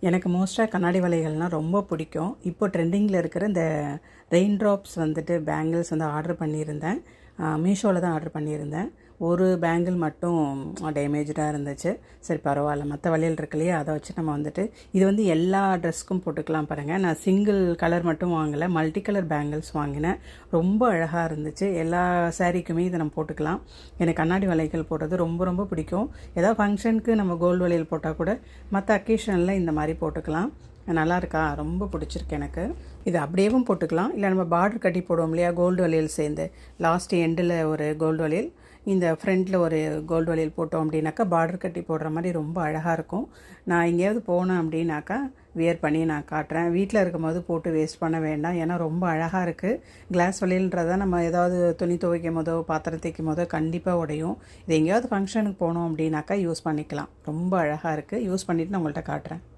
எனக்கு மோஸ்ட்டாக கண்ணாடி வளையல்னால் ரொம்ப பிடிக்கும். இப்போ ட்ரெண்டிங்கில் இருக்கிற இந்த ரெயின் ட்ராப்ஸ் வந்துட்டு பேங்கிள்ஸ் வந்து ஆர்டர் பண்ணியிருந்தேன். மீஷோவில் தான் ஆர்டர் பண்ணியிருந்தேன். ஒரு பேங்கிள் மட்டும் டேமேஜாக இருந்துச்சு. சரி பரவாயில்ல, மற்ற வளையல் இருக்கு இல்லையா, அதை வச்சு நம்ம வந்துட்டு இது வந்து எல்லா ட்ரெஸ்க்கும் போட்டுக்கலாம் பாருங்கள். நான் சிங்கிள் கலர் மட்டும் வாங்கலை, மல்டி கலர் பேங்கிள்ஸ் வாங்கினேன். ரொம்ப அழகாக இருந்துச்சு. எல்லா சாரீக்குமே இதை நம்ம போட்டுக்கலாம். எனக்கு கண்ணாடி வளையல் போடுறது ரொம்ப ரொம்ப பிடிக்கும். ஏதாவது ஃபங்க்ஷனுக்கு நம்ம கோல்டு வளையல் போட்டால் கூட மற்ற அக்கேஷனில் இந்த மாதிரி போட்டுக்கலாம். நல்லா இருக்கா, ரொம்ப பிடிச்சிருக்கு எனக்கு. இது அப்படியேவும் போட்டுக்கலாம், இல்லை நம்ம பார்டர் கட்டி போடுவோம் இல்லையா, கோல்டு வளையல் சேர்ந்து லாஸ்ட் எண்டில் ஒரு கோல்டு வளையல், இந்த ஃப்ரண்ட்டில் ஒரு கோல்டு வளையல் போட்டோம் அப்படின்னாக்கா பார்டர் கட்டி போடுற மாதிரி ரொம்ப அழகாக இருக்கும். நான் எங்கேயாவது போனேன் அப்படின்னாக்கா வியர் பண்ணி நான் காட்டுறேன். வீட்டில் இருக்கும்போது போட்டு வேஸ்ட் பண்ண வேண்டாம், ஏன்னா ரொம்ப அழகாக இருக்குது. கிளாஸ் வளையல்ன்றதை நம்ம ஏதாவது துணி துவைக்கும் போதோ பாத்திரம் தேய்க்கும் போதோ கண்டிப்பாக உடையும். இது எங்கேயாவது ஃபங்க்ஷனுக்கு போனோம் அப்படின்னாக்கா யூஸ் பண்ணிக்கலாம். ரொம்ப அழகாக இருக்குது. யூஸ் பண்ணிவிட்டு நான் உங்கள்கிட்ட காட்டுறேன்.